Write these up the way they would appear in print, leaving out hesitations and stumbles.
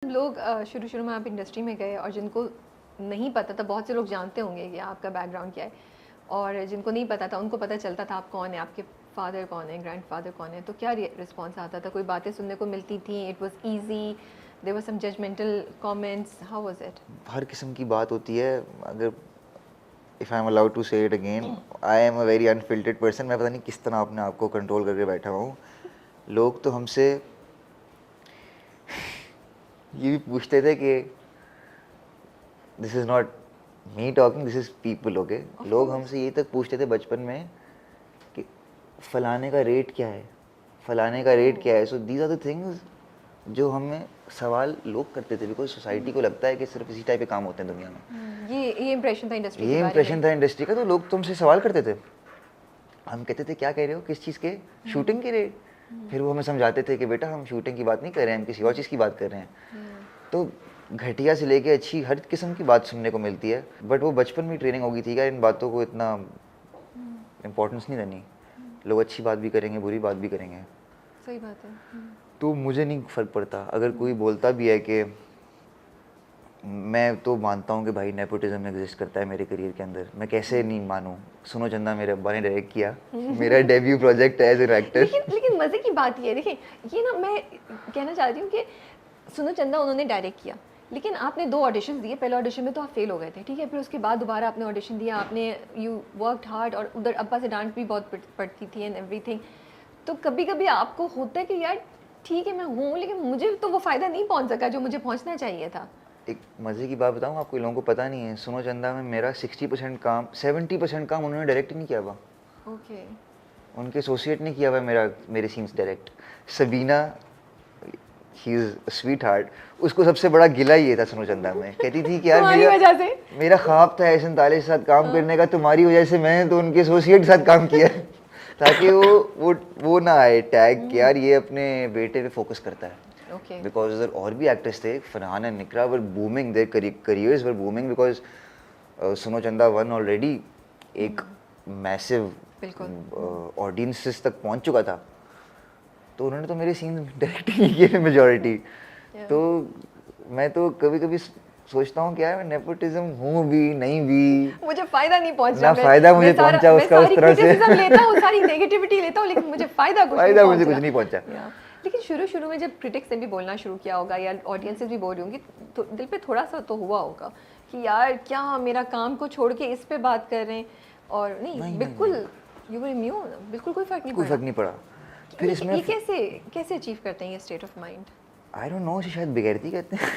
लोग शुरू शुरू में आप इंडस्ट्री में गए और जिनको नहीं पता था, बहुत से लोग जानते होंगे कि आपका बैकग्राउंड क्या है, और जिनको नहीं पता था उनको पता चलता था आप कौन है, आपके फादर कौन है, ग्रैंडफादर कौन है, तो क्या रिस्पॉन्स आता था? कोई बातें सुनने को मिलती थी? It was easy, there were some judgmental comments, how was it? हर किस्म की बात होती है। अगर if I am allowed to say it again, I am a very unfiltered person. मैं पता नहीं किस तरह अपने आप को कंट्रोल करके बैठा हूँ। लोग तो हमसे ये भी पूछते थे कि this is not me talking, this is people, okay. लोग हमसे ये तक पूछते थे बचपन में कि फलाने का रेट क्या है, फलाने का रेट क्या है। So these are the things जो हमें सवाल लोग करते थे, बिकॉज सोसाइटी को लगता है कि सिर्फ इसी टाइप के काम होते हैं दुनिया में। ये इंप्रेशन था इंडस्ट्री के ये बारे में। इंप्रेशन था इंडस्ट्री का। तो लोग तुमसे सवाल करते थे, हम कहते थे क्या कह रहे हो, किस चीज़ के, शूटिंग के रेट। फिर वो हमें समझाते थे कि बेटा हम शूटिंग की बात नहीं कर रहे हैं, हम किसी और चीज़ की बात कर रहे हैं। तो घटिया से लेके अच्छी हर किस्म की बात सुनने को मिलती है। बट वो बचपन में ट्रेनिंग होगी थी क्या, इन बातों को इतना इम्पोर्टेंस नहीं देनी। लोग अच्छी बात भी करेंगे, बुरी बात भी करेंगे। सही बात है। तो मुझे नहीं फ़र्क पड़ता अगर कोई बोलता भी है कि, मैं तो मानता हूँ कि भाई नेपोटिज्म एग्जिस्ट करता है मेरे करियर के अंदर। मैं कैसे नहीं मानूं। सुनो चंदा मेरे अब्बा ने डायरेक्ट किया, मेरा डेब्यू प्रोजेक्ट है एज एन एक्टर। लेकिन मज़े की बात ये है, देखिए ये ना मैं कहना चाहती हूँ कि सुनो चंदा उन्होंने डायरेक्ट किया, लेकिन आपने 2 ऑडिशन दिए। पहले ऑडिशन में तो आप फेल हो गए थे, ठीक है। फिर उसके बाद दोबारा आपने ऑडिशन दिया, आपने यू वर्कड हार्ड, और उधर अब्बा से डांट भी बहुत पड़ती थी एंड एवरीथिंग। तो कभी कभी आपको होता है कि यार ठीक है मैं हूँ, लेकिन मुझे तो वो फ़ायदा नहीं पहुँच सका जो मुझे पहुँचना चाहिए था। एक मज़े की बात बताऊँ आपको, लोगों को पता नहीं है, सुनो चंदा में मेरा 60% काम, 70% काम उन्होंने डायरेक्ट नहीं किया हुआ। ओके। उनके एसोसिएट ने किया हुआ मेरे scenes direct. Sabina, he is sweet heart, उसको सबसे बड़ा गिला ये था सुनो चंदा में। कहती थी कि यार तुम्हारी वजह से मेरा ख्वाब था एहसन ताले के साथ काम करने का, तुम्हारी वजह से मैंने तो उनके एसोसिएट के साथ काम किया ताकि वो ना आए टैग कि यार ये अपने बेटे पे फोकस करता है। ओके। बिकॉज उधर और भी एक्टर्स थे, Farhan and निकरा were booming, their careers were booming, because सुनो चंदा वन ऑलरेडी एक मैसिव बिल्कुल। ऑडियंसेस तक पहुंच चुका था। तो उन्होंने तो मेरे सीन डायरेक्ट नहीं किए मेजॉरिटी। तो मैं तो कभी कभी सोचता हूँ कि यार मैं नेपोटिज्म हूँ भी नहीं भी, मुझे फायदा नहीं पहुंचा, ना फायदा मुझे पहुंचा उसका उस तरह से। क्रिटिसिज्म लेता हूँ, सारी नेगेटिविटी लेता हूँ, लेकिन मुझे फायदा मुझे कुछ नहीं पहुंचा। लेकिन शुरू शुरू में जब क्रिटिक्स ने भी बोलना शुरू किया होगा या ऑडियंसेस भी बोल रही होंगी, तो दिल पे थोड़ा सा तो हुआ होगा कि यार क्या मेरा काम को छोड़ के इस पे बात कर रहे हैं। और नहीं बिल्कुल यू वर इम्यून, बिल्कुल कोई फर्क नहीं पड़ा। फिर इसमें ये कैसे अचीव करते हैं ये state of mind? I don't know, शायद बेगैरती कहते हैं।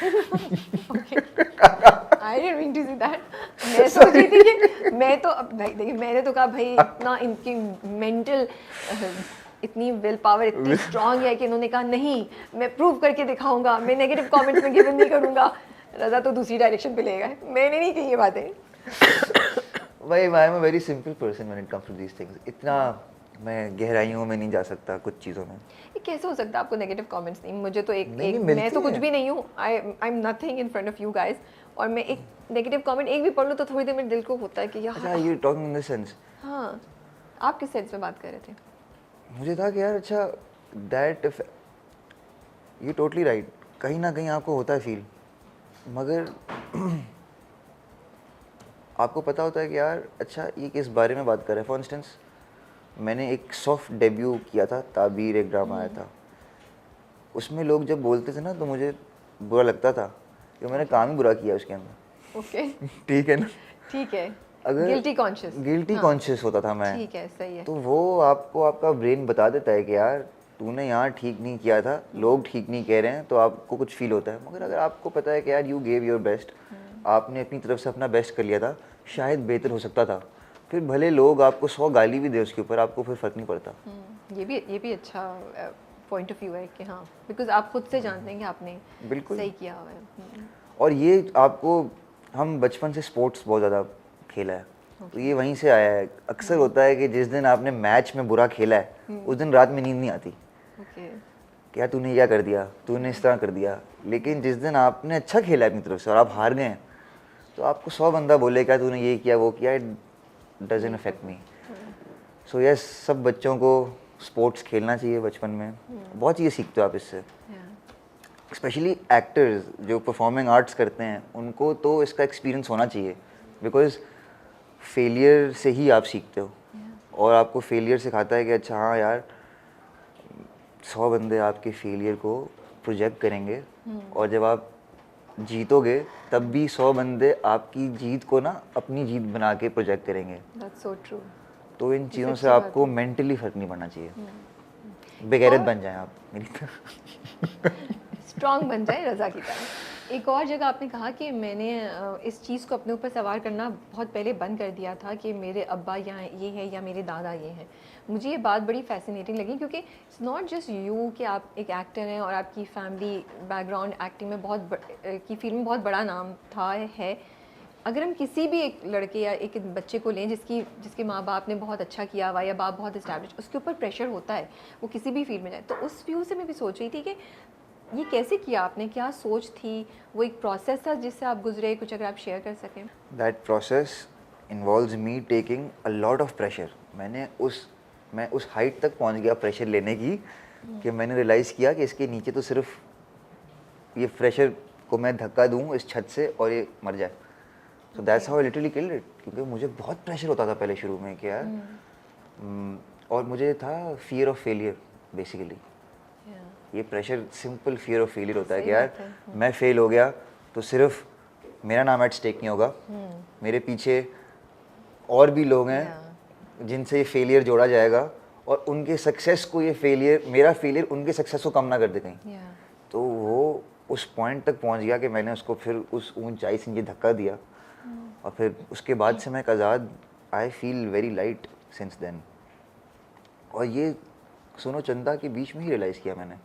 I didn't mean to say that. मैं सोच रही थी कि मैं तो अब भाई देखिए, मैंने तो कहा भाई इतना इनकी मेंटल इतनी विल पावर इतनी स्ट्रांग है कि इन्होंने कहा नहीं मैं प्रूव करके दिखाऊंगा, मैं नेगेटिव कमेंट्स में गिवन नहीं करूंगा। रज़ा तो दूसरी डायरेक्शन पे ले गए, मैंने नहीं कही ये बातें। भाई I am a very simple person when it comes to these things. इतना मैं गहराइयों में नहीं जा सकता कुछ चीज़ों में। ये कैसे हो सकता है आपको नेगेटिव कमेंट्स नहीं? मुझे तो एक मैं मिलती तो कुछ है। भी नहीं हूँ, I am nothing in front of you guys, और मैं एक नेगेटिव कमेंट एक भी पढ़ लूँ तो थोड़ी देर मेरे दिल को होता है कि यार। अच्छा, you talking in the sense. हाँ, आप किस सेंस में बात कर रहे थे? मुझे था कि यार अच्छा, दैट यू टोटली राइट, कहीं ना कहीं आपको होता है फील, मगर आपको पता होता है कि यार अच्छा ये किस बारे में बात कर रहे हैं। फॉर इंस्टेंस मैंने एक सॉफ्ट डेब्यू किया था, ताबीर एक ड्रामा आया था, उसमें लोग जब बोलते थे ना तो मुझे बुरा लगता था कि मैंने काम ही बुरा किया उसके अंदर। ओके। ठीक है ना, ठीक है। अगर गिल्टी कॉन्शियस होता था मैं। ठीक है, सही है। तो वो आपको आपका ब्रेन बता देता है कि यार तूने यहाँ ठीक नहीं किया था, लोग ठीक नहीं कह रहे हैं, तो आपको कुछ फील होता है। मगर अगर आपको पता है कि यार यू गेव योर बेस्ट, आपने अपनी तरफ से अपना बेस्ट कर लिया था, शायद बेहतर हो सकता था, फिर भले लोग आपको 100 गाली भी दे उसके ऊपर, आपको फिर फ़र्क नहीं पड़ता। ये भी अच्छा पॉइंट ऑफ व्यू है कि हाँ, बिकॉज आप खुद से जानते हैं कि आपने बिल्कुल सही किया हुआ है। और ये आपको, हम बचपन से स्पोर्ट्स बहुत ज़्यादा खेला है, तो ये वहीं से आया है। अक्सर होता है कि जिस दिन आपने मैच में बुरा खेला है उस दिन रात में नींद नहीं आती। ओके। क्या तूने क्या कर दिया, तूने इस तरह कर दिया। लेकिन जिस दिन आपने अच्छा खेला है अपनी तरफ से और आप हार गए हैं, तो आपको 100 बंदा बोले क्या तूने ये किया वो किया, it doesn't affect me. So yes, सब बच्चों को स्पोर्ट्स खेलना चाहिए बचपन में, बहुत चीज़ें सीखते हो आप इससे। स्पेशली एक्टर्स जो परफॉर्मिंग आर्ट्स करते हैं उनको तो इसका एक्सपीरियंस होना चाहिए, बिकॉज फेलियर से ही आप सीखते हो। और आपको फेलियर सिखाता है कि अच्छा हाँ यार 100 बंदे आपके फेलियर को प्रोजेक्ट करेंगे और जब आप जीतोगे तब भी 100 बंदे आपकी जीत को ना अपनी जीत बना के प्रोजेक्ट करेंगे। That's so true. तो इन चीज़ों से सच्ची बात आपको है। मेंटली फर्क नहीं पड़ना चाहिए, बेगैरत और- बन जाए आप मेरी तरह। स्ट्रॉन्ग बन जाए रज़ा की तरह। एक और जगह आपने कहा कि मैंने इस चीज़ को अपने ऊपर सवार करना बहुत पहले बंद कर दिया था कि मेरे अब्बा यहाँ ये है या मेरे दादा ये हैं। मुझे ये बात बड़ी फैसिनेटिंग लगी क्योंकि इट्स नॉट जस्ट यू कि आप एक एक्टर हैं और आपकी फैमिली बैकग्राउंड एक्टिंग में की फील्ड में बहुत बड़ा नाम था है। अगर हम किसी भी एक लड़के या एक बच्चे को लें जिसके माँ बाप ने बहुत अच्छा किया हुआ या बाप बहुत इस्टेब्लिश, उसके ऊपर प्रेशर होता है वो किसी भी फील्ड में जाए। तो उस व्यू से मैं भी सोच रही थी कि ये कैसे किया आपने, क्या सोच थी, वो एक प्रोसेस था जिससे आप गुजरे, कुछ अगर आप शेयर कर सकें। That process involves me taking a lot of pressure. मैं उस हाइट तक पहुंच गया प्रेशर लेने की कि मैंने रियलाइज़ किया कि इसके नीचे तो सिर्फ ये प्रेशर को मैं धक्का दूं इस छत से और ये मर जाए। So that's how I literally killed it, क्योंकि मुझे बहुत प्रेशर होता था पहले शुरू में कि यार और मुझे था फियर ऑफ फेलियर बेसिकली। ये pressure simple fear of failure होता है सही कि यार बात है। मैं फेल हो गया तो सिर्फ मेरा नाम एट स्टेक नहीं होगा, मेरे पीछे और भी लोग हैं जिनसे ये फेलियर जोड़ा जाएगा और उनके सक्सेस को ये फेलियर, मेरा फेलियर उनके सक्सेस को कम ना कर दे कहीं। तो वो उस पॉइंट तक पहुंच गया कि मैंने उसको फिर उस ऊंचाई से नीचे धक्का दिया और फिर उसके बाद से मैं एक आज़ाद, I feel very light since then. और ये सुनो चंदा के बीच में ही रियलाइज़ किया मैंने,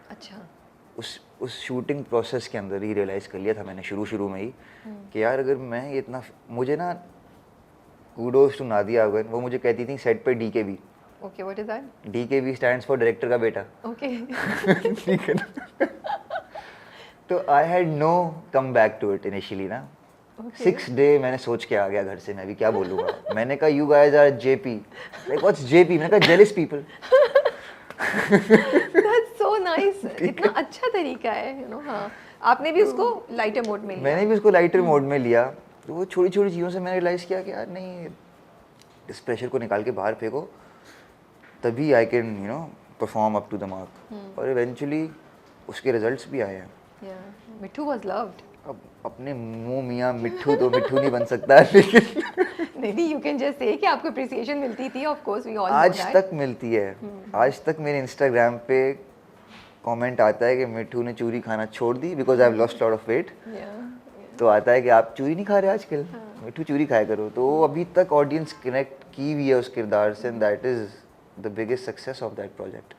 अच्छा। उस शूटिंग प्रोसेस के अंदर ही रियलाइज़ कर लिया था मैंने शुरू में ही कि यार अगर मैं ये इतना, मुझे ना कूडोज टू नादिया अगर, वो मुझे कहती थी सेट पे DKB। Okay, what is that? DKB stands for director का बेटा। ओके। ठीक है ना? तो I had no come back to it initially ना। 6 डे मैंने सोच के आ गया घर से, मैं भी क्या बोलूँगा। मैंने कहा you guys are JP, like what's JP, मैंने कहा jealous people. That's so nice. इतना अच्छा तरीका है, यू नो। हाँ, आपने भी उसको लाइटर मोड में लिया। मैंने भी उसको लाइटर मोड में लिया। तो वो छोटी छोटी चीज़ों से मैंने रियलाइज़ किया कि यार नहीं, इस प्रेशर को निकाल के बाहर फेंको तभी I can you know perform up to the mark. और इवेंचुअली उसके रिजल्ट्स भी आए हैं। मिट्ठू वाज लव्ड। अब अपने मुंह मियाँ मिट्ठू तो मिट्ठू नहीं बन सकता लेकिन नहीं, यू कैन जस्ट से कि आपको अप्रिसिएशन मिलती थी। Of course we all know आज दैट। तक मिलती है। आज तक मेरे इंस्टाग्राम पे कमेंट आता है कि मिट्ठू ने चूरी खाना छोड़ दी because I have lost lot of weight. तो आता है कि आप चूरी नहीं खा रहे आजकल, मिट्ठू चूरी खाया करो। तो वो अभी तक ऑडियंस कनेक्ट की हुई है उस किरदार से, and that is the biggest success of that project.